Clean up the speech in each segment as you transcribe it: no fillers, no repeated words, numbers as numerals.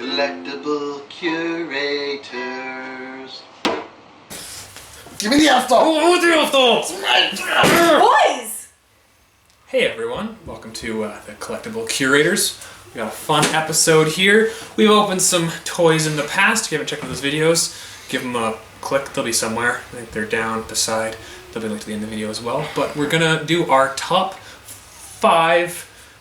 Collectible curators. Give me the F stop! Oh, the F Boys! Hey everyone, welcome to the Collectible Curators. We got a fun episode here. We've opened some toys in the past. If you haven't checked out those videos, give them a click. They'll be somewhere. I think they're down the side. They'll be linked to the end of the video as well. But we're gonna do our top 5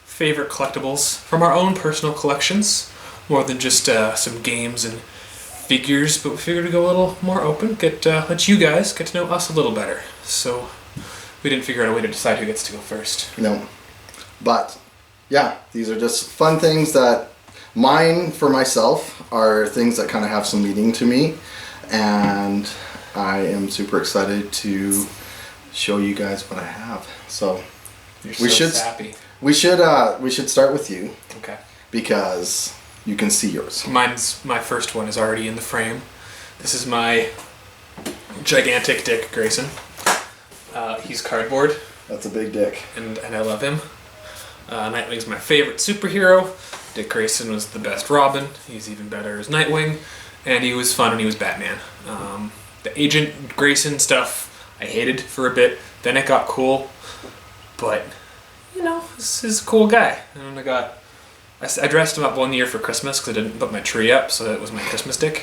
favorite collectibles from our own personal collections. More than just some games and figures, but we figured we'd go a little more open, let you guys get to know us a little better. So we didn't figure out a way to decide who gets to go first. No. But, yeah, these are just fun things that mine, for myself, are things that kind of have some meaning to me. And I am super excited to show you guys what I have. So, You're we so should sappy. we should start with you Okay. because you can see yours. My first one is already in the frame. This is my gigantic Dick Grayson. He's cardboard, That's a big dick. and I love him. Nightwing's my favorite superhero. Dick Grayson was the best Robin. He's even better as Nightwing, and he was fun when he was Batman. The Agent Grayson stuff I hated for a bit. Then it got cool, but you know, this is a cool guy. And I dressed him up one year for Christmas because I didn't put my tree up, so that was my Christmas dick.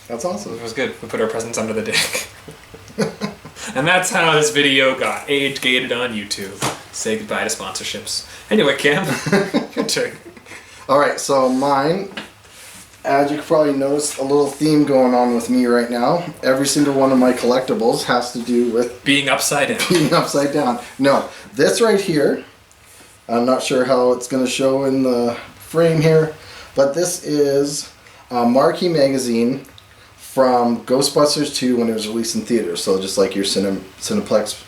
That's awesome. It was good. We put our presents under the dick. And that's how this video got age-gated on YouTube. Say goodbye to sponsorships. Anyway, Cam, your turn. Alright, so mine, as you can probably notice, a little theme going on with me right now. Every single one of my collectibles has to do with Being upside down. being upside down. No, this right here, I'm not sure how it's going to show in the frame here, but this is a marquee magazine from Ghostbusters 2 when it was released in theaters. So just like your Cineplex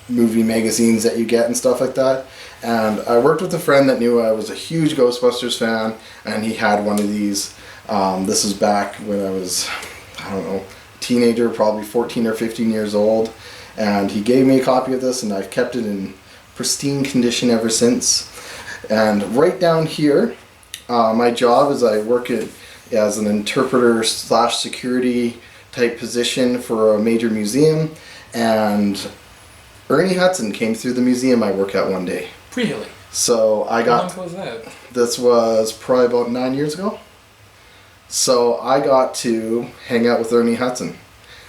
movie magazines that you get and stuff like that. And I worked with a friend that knew I was a huge Ghostbusters fan, and he had one of these. This was back when I was, I don't know, teenager, probably 14 or 15 years old. And he gave me a copy of this, and I've kept it in pristine condition ever since. And right down here, my job is I work as an interpreter / security type position for a major museum, and Ernie Hudson came through the museum I work at one day. Really? So I got, How long was that? this was probably about 9 years ago. So I got to hang out with Ernie Hudson.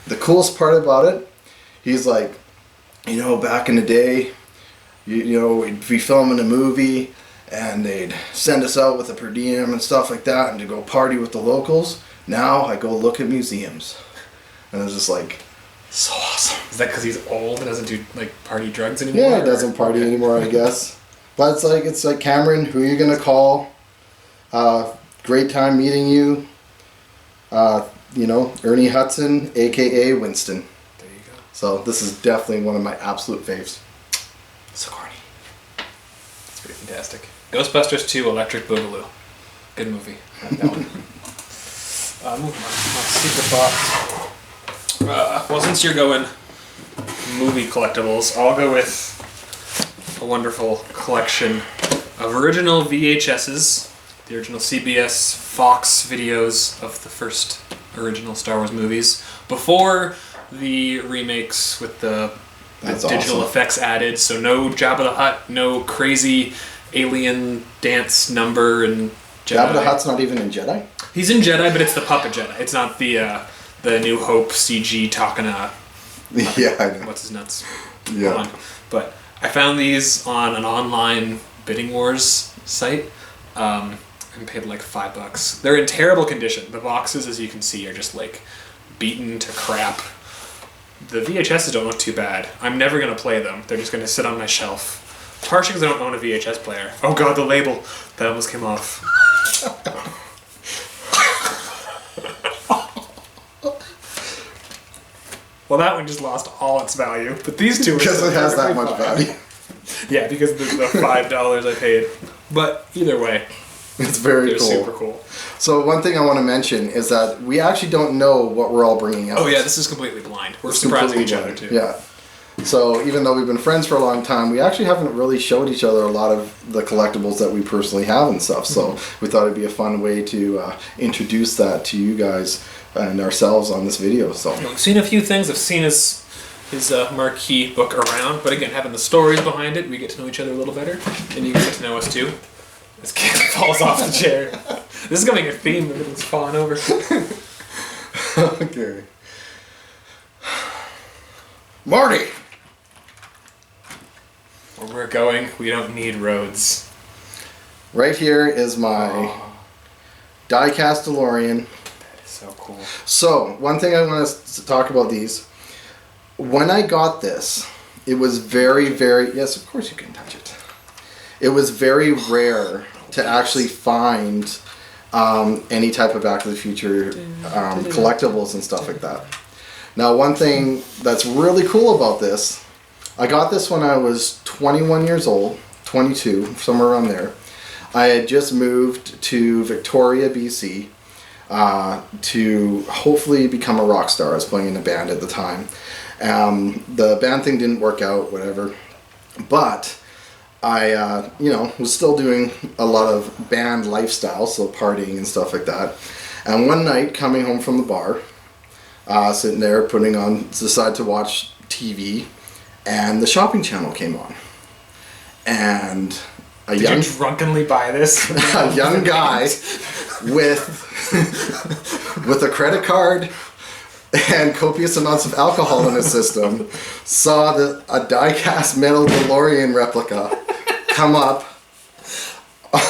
The coolest part about it, he's like, you know, back in the day, you know, we'd be filming a movie and they'd send us out with a per diem and stuff like that and to go party with the locals. Now I go look at museums. And it's just like, so awesome. Is that because he's old and doesn't do like party drugs anymore? Yeah, he doesn't party anymore, I guess. But it's like Cameron, who are you gonna call? Great time meeting you. You know, Ernie Hudson, aka Winston. There you go. So this is definitely one of my absolute faves. So corny. It's pretty fantastic. Ghostbusters 2 Electric Boogaloo. Good movie. I like that one. Moving on. Secret box. Well, since you're going movie collectibles, I'll go with a wonderful collection of original VHSs, the original CBS Fox videos of the first original Star Wars movies, before the remakes with the digital effects added. So no Jabba the Hutt, no crazy alien dance number and Jedi. Jabba the Hutt's not even in Jedi? He's in Jedi, but it's the puppet Jedi. It's not the New Hope CG talking Yeah, I know. what's his nuts. Yeah. On. But I found these on an online bidding wars site and paid like $5. They're in terrible condition. The boxes, as you can see, are just like beaten to crap. The VHSs don't look too bad. I'm never going to play them. They're just going to sit on my shelf. Partially because I don't own a VHS player. Oh god, the label. That almost came off. Well, that one just lost all its value, but these two are Because still it has that perfectly much fine. value. Yeah, because of the $5 I paid. But either way, It's very they're cool. super cool. So one thing I want to mention is that we actually don't know what we're all bringing out. Oh yeah, this is completely blind. We're It's surprising each completely other blind. too. Yeah. So even though we've been friends for a long time, we actually haven't really showed each other a lot of the collectibles that we personally have and stuff. So we thought it'd be a fun way to introduce that to you guys and ourselves on this video. So I've seen a few things. I've seen his marquee book around, but again, having the stories behind it, we get to know each other a little better, and you get to know us too. This kid falls off the chair. This is gonna be a theme. Everything's falling over. okay, Marty. Where we're going, we don't need roads. Right here is my die-cast DeLorean. That is so cool. So, one thing I want to talk about these. When I got this, it was very, very... Yes, of course you can touch it. It was very rare to actually find any type of Back to the Future collectibles and stuff like that. Now, one thing that's really cool about this, I got this when I was 21 years old, 22, somewhere around there. I had just moved to Victoria, BC, to hopefully become a rock star. I was playing in a band at the time. The band thing didn't work out, whatever. But I, was still doing a lot of band lifestyle, so partying and stuff like that. And one night, coming home from the bar, sitting there decided to watch TV, and the Shopping Channel came on. And Did you drunkenly buy this? A young guy with a credit card and copious amounts of alcohol in his system saw a die-cast metal DeLorean replica come up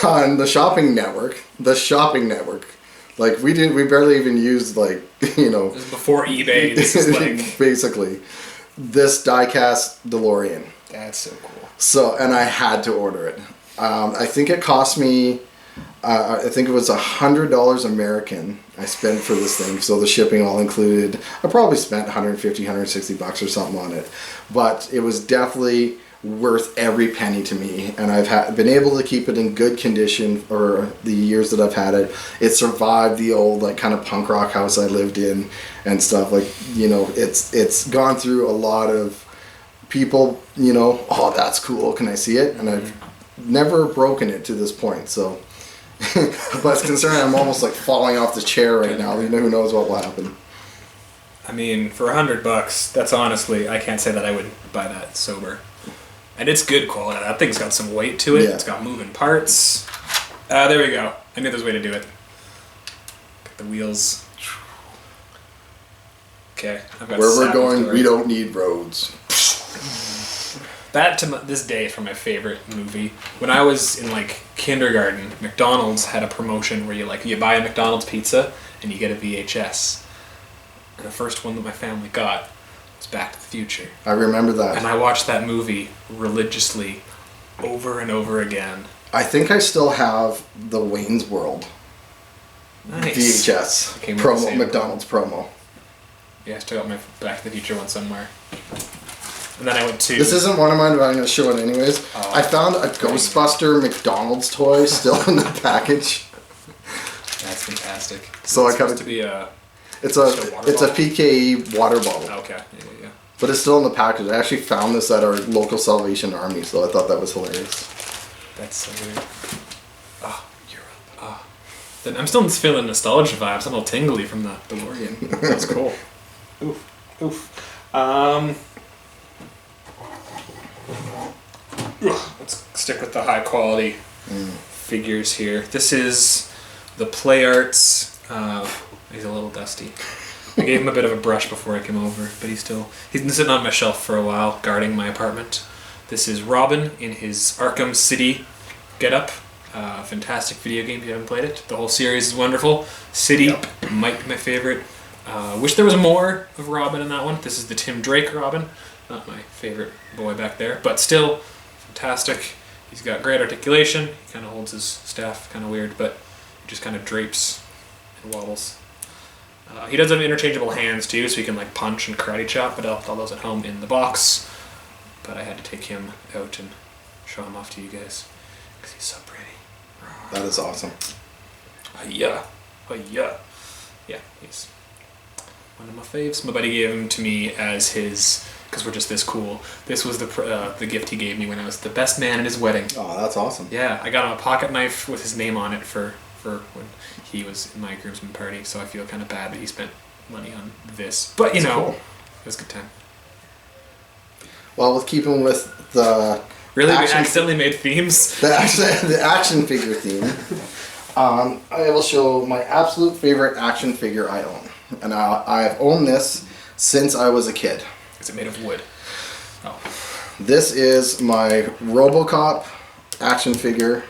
on the Shopping Network. The Shopping Network. Like, we barely even used, like, This is before eBay. This is like... Basically. This die-cast DeLorean. That's so cool. So, and I had to order it. I think it cost me, I think it was $100 American I spent for this thing. So the shipping all included. I probably spent 150, 160 bucks or something on it. But it was definitely worth every penny to me. And I've been able to keep it in good condition for the years that I've had it. It survived the old, like, kind of punk rock house I lived in and stuff. Like, it's gone through a lot of people, oh, that's cool, can I see it? And I've never broken it to this point, so but it's concerning. I'm almost like falling off the chair right now. Who knows what will happen. I mean, for $100, that's honestly, I can't say that I would buy that sober. And it's good quality. That thing's got some weight to it. Yeah. It's got moving parts. There we go. I knew there was a way to do it. Got the wheels. Okay. Where we're going, we don't need roads. That to this day is from my favorite movie. When I was in like kindergarten, McDonald's had a promotion where you buy a McDonald's pizza and you get a VHS. And the first one that my family got was Back to the Future. I remember that. And I watched that movie religiously over and over again. I think I still have the Wayne's World VHS promo, McDonald's promo. Yeah, I still got my Back to the Future one somewhere. And then I went to... This isn't one of mine, but I'm going to show it anyways. Oh, I found a Ghostbuster McDonald's toy still in the package. That's fantastic. So it's supposed to be a... It's a PKE water bottle. Okay, yeah. But it's still in the package. I actually found this at our local Salvation Army, so I thought that was hilarious. That's so weird. Oh, Europe. Oh. Then I'm still feeling nostalgia vibes. I'm a little tingly from the DeLorean. That's cool. Oof. Let's stick with the high quality figures here. This is the Play Arts. He's a little dusty. I gave him a bit of a brush before I came over, but he's been sitting on my shelf for a while, guarding my apartment. This is Robin in his Arkham City getup. Fantastic video game if you haven't played it. The whole series is wonderful. City might be my favorite. Wish there was more of Robin in that one. This is the Tim Drake Robin. Not my favorite boy back there, but still fantastic. He's got great articulation. He kind of holds his staff kind of weird, but he just kind of drapes and wobbles. He does have interchangeable hands too, so he can like punch and karate chop, but I'll those at home in the box. But I had to take him out and show him off to you guys because he's so pretty. That is awesome. Yeah, he's one of my faves. My buddy gave him to me as his, because we're just this cool. This was the gift he gave me when I was the best man at his wedding. Oh, that's awesome. Yeah, I got him a pocket knife with his name on it for when he was in my groomsmen party, so I feel kind of bad that he spent money on this. But, you know, cool. It was a good time. Well, with keeping with the... Really? We accidentally made themes? The action figure theme. I will show my absolute favorite action figure I own. And I have owned this since I was a kid. Is it made of wood? Oh. This is my RoboCop action figure.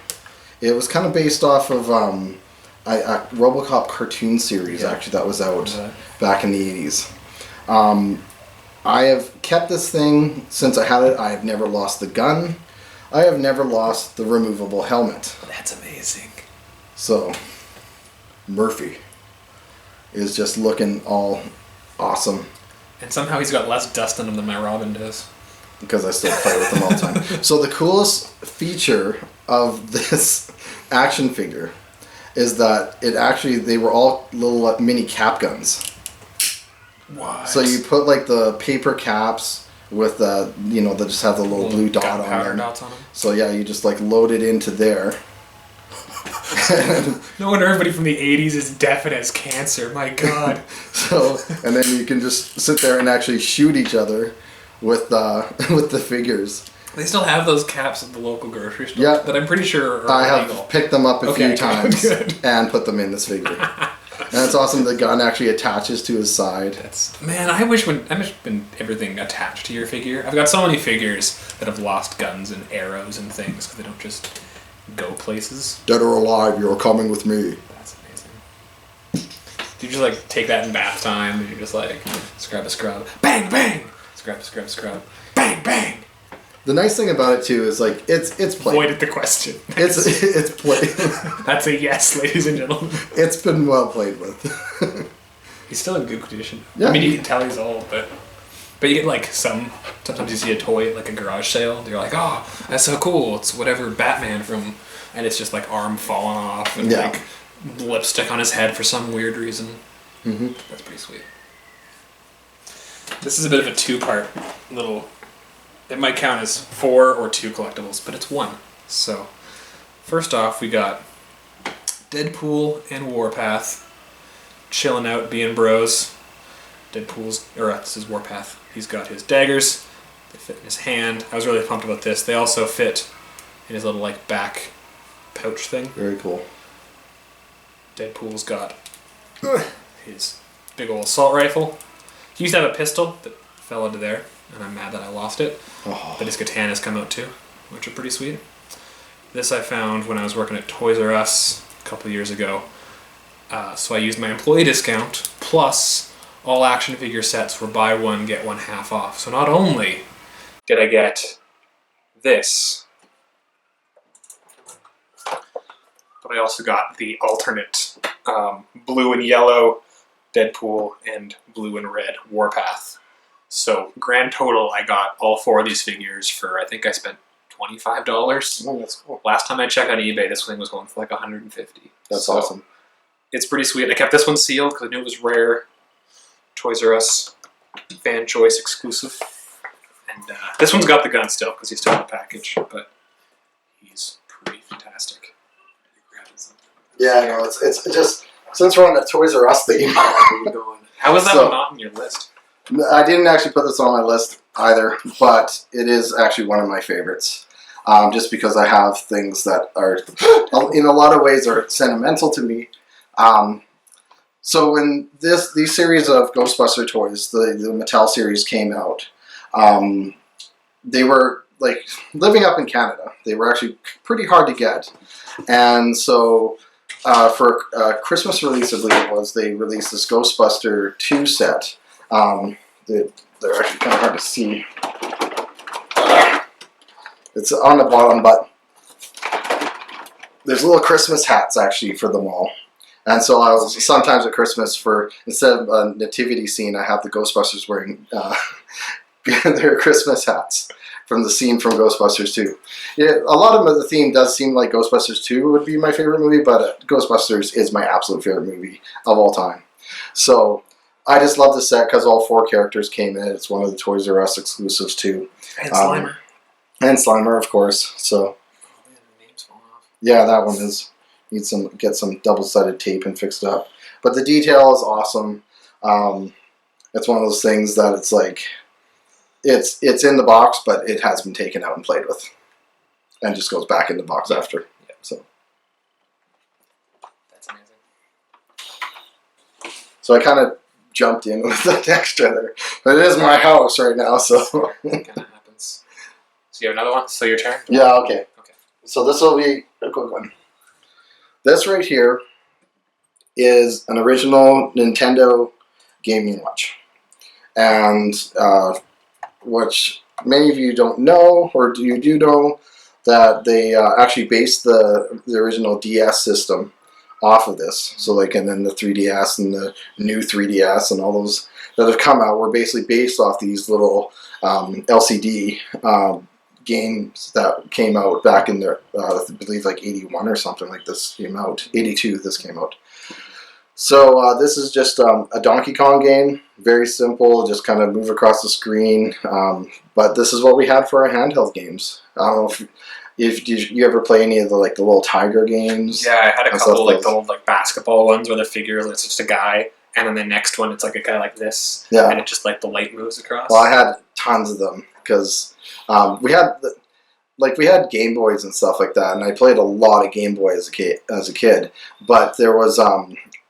It was kind of based off of a RoboCop cartoon series, actually, that was out back in the 80s. I have kept this thing since I had it. I have never lost the gun. I have never lost the removable helmet. That's amazing. So, Murphy is just looking all awesome. And somehow he's got less dust on him than my Robin does. Because I still play with them all the time. So the coolest feature of this action figure is that they were all little mini cap guns. What? So you put like the paper caps with that just have the little blue dot on them. Dots on them. So yeah, you just like load it into there. No wonder everybody from the 80s is deaf and has cancer. My God. And then you can just sit there and actually shoot each other with the figures. They still have those caps at the local grocery store. Yeah, that I'm pretty sure are I illegal. have picked them up a few times good. and put them in this figure. And it's awesome. The gun actually attaches to his side. I wish when everything attached to your figure. I've got so many figures that have lost guns and arrows and things because they don't just go places. Dead or alive, you're coming with me. That's amazing. Do you just like take that in bath time and you just like scrub a scrub, bang bang, scrub scrub scrub, bang bang. The nice thing about it too is like it's played. Voided the question. It's played. That's a yes, ladies and gentlemen. It's been well played with. He's still in good condition. Yeah. I mean, you can tell he's old, but you get like sometimes you see a toy at like a garage sale. You're like, oh, that's so cool. It's whatever Batman from, and it's just like arm falling off and like lipstick on his head for some weird reason. Mm-hmm. That's pretty sweet. This is a bit of a two-part little. It might count as 4 or 2 collectibles, but it's 1. So, first off, we got Deadpool and Warpath chilling out, being bros. This is Warpath. He's got his daggers. They fit in his hand. I was really pumped about this. They also fit in his little like back pouch thing. Very cool. Deadpool's got his big old assault rifle. He used to have a pistol that fell into there, and I'm mad that I lost it. Oh. But his katanas come out too, which are pretty sweet. This I found when I was working at Toys R Us a couple of years ago. So I used my employee discount, plus all action figure sets were buy one, get one half off. So not only did I get this, but I also got the alternate blue and yellow Deadpool and blue and red Warpath. So grand total, I got all 4 of these figures for, I think I spent $25. Oh, that's cool. Last time I checked on eBay, this thing was going for like $150. That's awesome. It's pretty sweet. I kept this one sealed because I knew it was rare. Toys R Us fan choice exclusive. And this one's got the gun still because he's still in the package, but he's pretty fantastic. Yeah, no, it's just since we're on the Toys R Us theme. How is that one not on your list? I didn't actually put this on my list either, but it is actually one of my favorites. Just because I have things that are, in a lot of ways, are sentimental to me. So when these series of Ghostbuster toys, the Mattel series came out, they were like living up in Canada. They were actually pretty hard to get, and so for Christmas release, I believe it was, they released this Ghostbuster 2 set. They're actually kind of hard to see. It's on the bottom, but there's little Christmas hats actually for them all. And so I was sometimes at Christmas, instead of a nativity scene, I have the Ghostbusters wearing their Christmas hats from the scene from Ghostbusters 2. Yeah, a lot of the theme does seem like Ghostbusters 2 would be my favorite movie, but Ghostbusters is my absolute favorite movie of all time. So I just love the set because all 4 characters came in. It's one of the Toys R Us exclusives too. And Slimer. And Slimer, of course. So, oh, man, the name's falling off. yeah, that one is. Get some double-sided tape and fix it up. But the detail is awesome. It's one of those things that it's like, it's in the box, but it has been taken out and played with, and just goes back in the box after. Yeah. So. That's amazing. So I kind of jumped in with that extra there. But it is my house right now, so. It kind of happens. So you have another one? So your turn? Yeah, okay. Okay. So this will be a quick one. This right here is an original Nintendo Game & Watch. And which many of you don't know, or you do know, that they actually based the original DS system off of this. So like, and then the 3DS and the new 3DS and all those that have come out were basically based off these little LCD games that came out back in the, I believe like 81 or something like this came out. 82 this came out. So this is just a Donkey Kong game. Very simple, just kind of move across the screen. But this is what we had for our handheld games. I don't know if did you ever play any of the like the little Tiger games? Yeah, I had a couple like the old like basketball ones where the figure it's just a guy, and then the next one it's like a guy like this, yeah, and it just like the light moves across. Well, I had tons of them because we had we had Game Boys and stuff like that, and I played a lot of Game Boy as a kid. But there was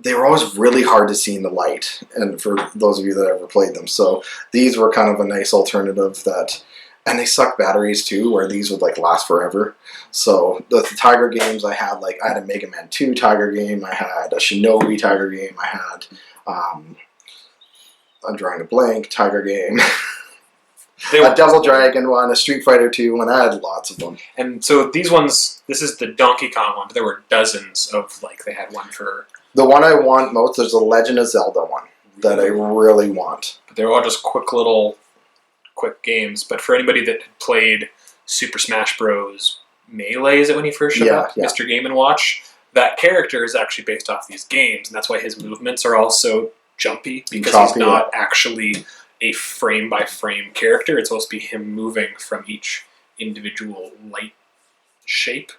they were always really hard to see in the light, and for those of you that ever played them, so these were kind of a nice alternative that. And they suck batteries too, where these would like last forever. So the Tiger games I had a Mega Man 2 Tiger game, I had a Shinobi Tiger game, I had I'm drawing a blank Tiger game, a Double Dragon one, a Street Fighter 2 one. I had lots of them. And so these ones, this is the Donkey Kong one, but there were dozens of they had one for. The one I want most, there's a Legend of Zelda one that I really want. But they're all just quick games, but for anybody that had played Super Smash Bros. Melee, is it when he first showed up? Yeah. Mr. Game & Watch, that character is actually based off these games, and that's why his movements are all so jumpy, because he's not actually a frame-by-frame character. It's supposed to be him moving from each individual light shape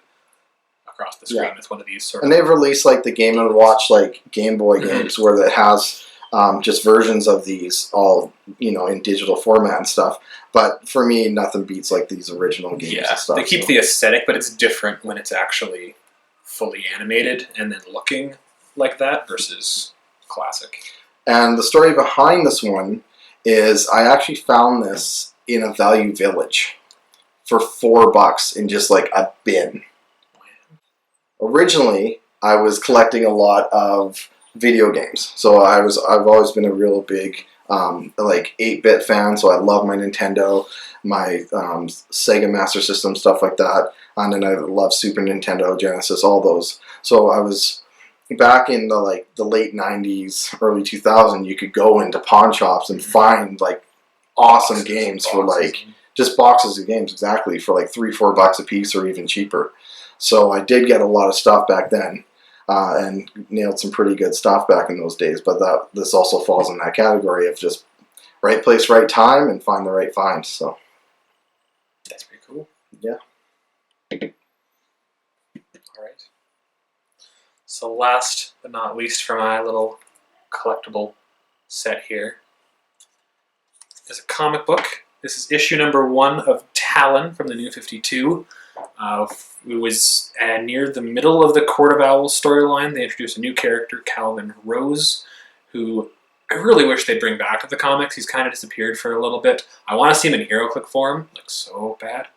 across the screen with one of these sort of... And they've released the Game & Watch Game Boy games where it has... just versions of these all, in digital format and stuff. But for me, nothing beats these original games and stuff. They keep the aesthetic, but it's different when it's actually fully animated and then looking like that versus classic. And the story behind this one is I actually found this in a Value Village for $4 in just a bin. Originally, I was collecting a lot of video games. So I've always been a real big 8-bit fan, so I love my Nintendo, my Sega Master System, stuff like that, and then I love Super Nintendo, Genesis, all those. So I was back in the late 90s, early 2000s, you could go into pawn shops and find awesome games for just boxes of games, exactly, for $3-4 a piece or even cheaper. So I did get a lot of stuff back then. And nailed some pretty good stuff back in those days, but this also falls in that category of just right place, right time, and find the right find. So that's pretty cool. Yeah. All right. So last but not least for my little collectible set here is a comic book. This is issue number 1 of Talon from the New 52. It was near the middle of the Court of Owls storyline. They introduced a new character, Calvin Rose, who I really wish they'd bring back to the comics. He's kind of disappeared for a little bit. I want to see him in HeroClix form, so bad,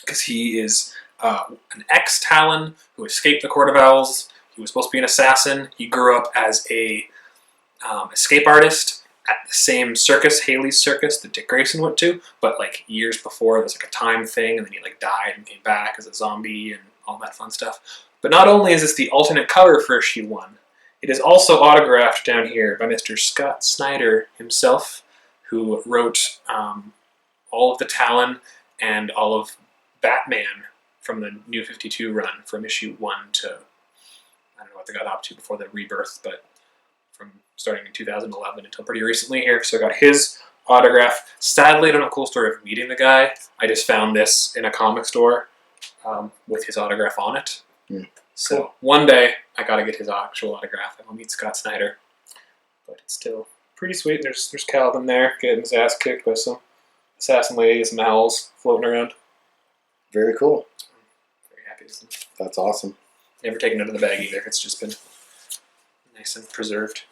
because he is an ex-Talon who escaped the Court of Owls. He was supposed to be an assassin. He grew up as a escape artist at the same circus, Haley's Circus, that Dick Grayson went to, but years before, there's a time thing, and then he died and came back as a zombie and all that fun stuff. But not only is this the alternate cover for issue 1, it is also autographed down here by Mr. Scott Snyder himself, who wrote all of the Talon and all of Batman from the New 52 run, from issue 1 to, I don't know what they got up to before the Rebirth, but from starting in 2011 until pretty recently here. So I got his autograph. Sadly, I don't have a cool story of meeting the guy. I just found this in a comic store with his autograph on it. Mm. So Cool. one day I got to get his actual autograph. I will meet Scott Snyder, but it's still pretty sweet. There's Calvin there getting his ass kicked by some assassin ladies, some owls floating around. Very cool. Very happy with them. That's awesome. Never taken it out of the bag either. It's just been nice and preserved.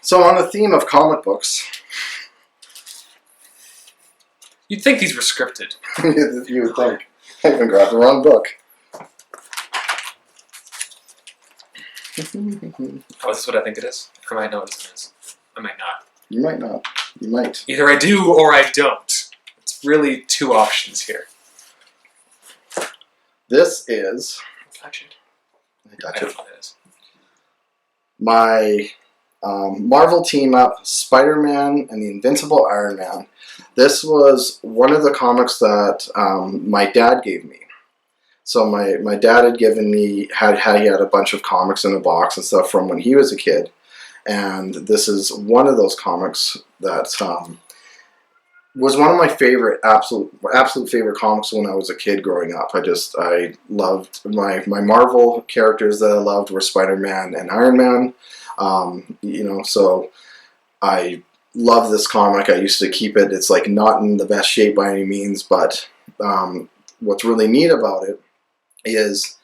So on the theme of comic books, You'd think these were scripted. you would think. I even grabbed the wrong book. Oh, is this what I think it is? I might know what this is. I might not. You might not. You might. Either I do or I don't. It's really two options here. This is... Gotcha. I I got don't you. know what it is. My Marvel team-up, Spider-Man and the Invincible Iron Man. This was one of the comics that my dad gave me. So my dad had given me, he had a bunch of comics in a box and stuff from when he was a kid. And this is one of those comics that was one of my favorite, absolute favorite comics when I was a kid growing up. I loved, my Marvel characters that I loved were Spider-Man and Iron Man. So I love this comic. I used to keep it. It's like not in the best shape by any means, but what's really neat about it is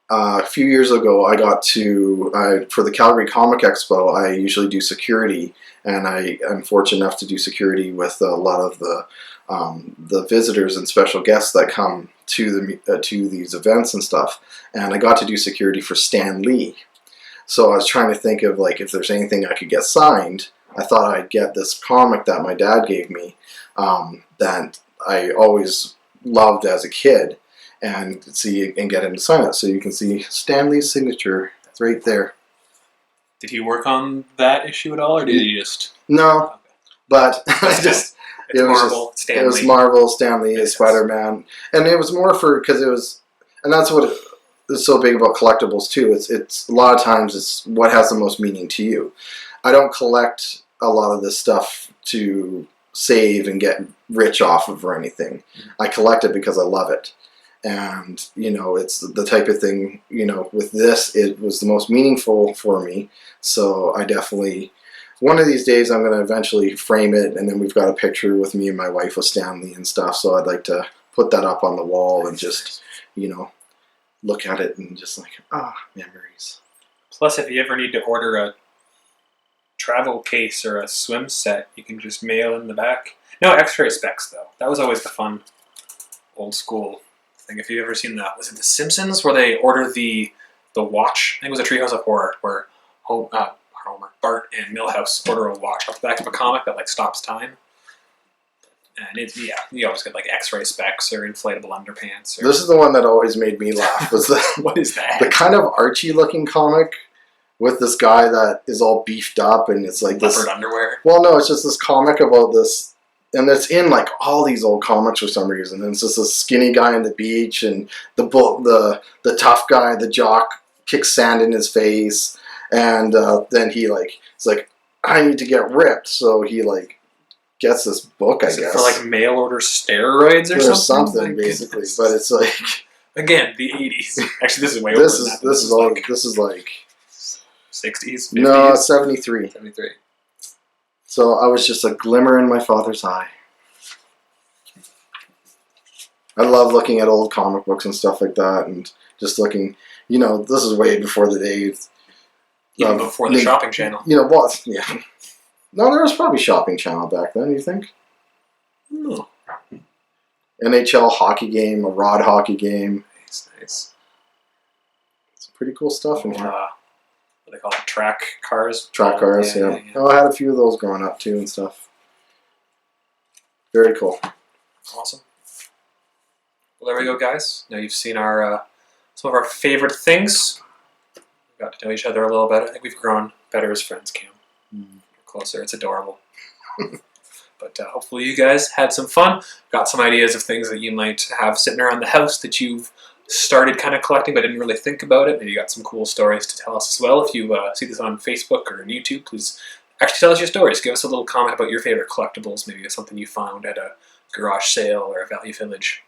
a few years ago I got to, for the Calgary Comic Expo, I usually do security, and I'm fortunate enough to do security with a lot of the visitors and special guests that come to these events and stuff. And I got to do security for Stan Lee. So I was trying to think of like if there's anything I could get signed. I thought I'd get this comic that my dad gave me that I always loved as a kid, and get him to sign it. So you can see Stan Lee's signature right there. Did he work on that issue at all, or did he just... No, Okay. but It's Marvel, Stan It was Lee. Marvel, Stan Lee, Makes Spider-Man, and it was more because it was, and that's what is so big about collectibles too. It's a lot of times it's what has the most meaning to you. I don't collect a lot of this stuff to save and get rich off of or anything. I collect it because I love it. And, it's the type of thing, with this, it was the most meaningful for me. So I definitely, one of these days I'm going to eventually frame it, and then we've got a picture with me and my wife with Stan Lee and stuff. So I'd like to put that up on the wall and just, look at it and just like, memories. Plus, if you ever need to order a travel case or a swim set, you can just mail in the back. No X-ray specs, though. That was always the fun, old school thing. If you've ever seen that, was it The Simpsons, where they order the watch? I think it was a Treehouse of Horror, where Homer, Bart, and Milhouse order a watch off the back of a comic that like stops time. And you always get like X-ray specs or inflatable underpants. Or... This is the one that always made me laugh. Was what is that? The kind of Archie-looking comic with this guy that is all beefed up, and it's like leopard underwear. Well, no, it's just this comic about this, and it's in like all these old comics for some reason. And it's just this skinny guy on the beach, and the tough guy, the jock, kicks sand in his face, and then it's like, I need to get ripped, so he like gets this book, I guess, for like mail order steroids or something. Basically. But it's like, again, the 80s. Actually, this is way this over. This is like 60s. 50s? No, 73. 73. So I was just a glimmer in my father's eye. I love looking at old comic books and stuff like that, and just looking. This is way before the days. Even before the shopping channel. What? Yeah. No, there was probably shopping channel back then. You think? No. NHL hockey game, a rod hockey game. Nice. Some pretty cool stuff in here. What do they call it? Track cars? Track cars, yeah. Oh, I had a few of those growing up too and stuff. Very cool. Awesome. Well, there we go, guys. Now you've seen our some of our favorite things. We got to know each other a little better. I think we've grown better as friends, Cam. Closer. It's adorable. But hopefully you guys had some fun. Got some ideas of things that you might have sitting around the house that you've started kind of collecting but didn't really think about it. Maybe you got some cool stories to tell us as well. If you see this on Facebook or on YouTube, please actually tell us your stories. Give us a little comment about your favorite collectibles. Maybe it's something you found at a garage sale or a value village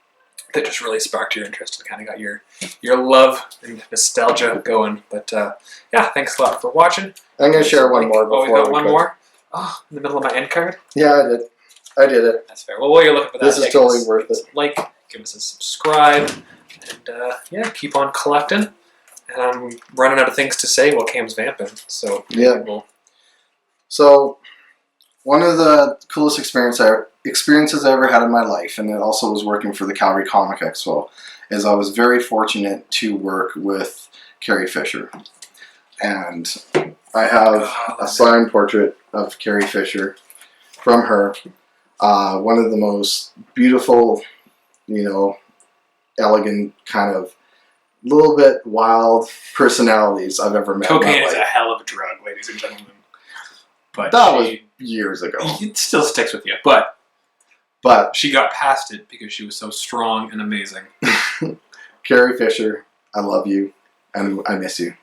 that just really sparked your interest and kind of got your love and nostalgia going. But yeah, thanks a lot for watching. I'm going to share one more before. Oh, we got one more? Oh, in the middle of my end card? Yeah, I did it. That's fair. Well, while you're looking for that, this is totally worth it. Like, give us a subscribe, and yeah, keep on collecting. And I'm running out of things to say while Cam's vamping, so yeah. So, one of the coolest experiences I ever had in my life, and it also was working for the Calgary Comic Expo, is I was very fortunate to work with Carrie Fisher. And I have a signed portrait of Carrie Fisher from her. One of the most beautiful, elegant, kind of little bit wild personalities I've ever met. Cocaine is a hell of a drug, ladies and gentlemen. But that was years ago. It still sticks with you, but she got past it because she was so strong and amazing. Carrie Fisher, I love you, and I miss you.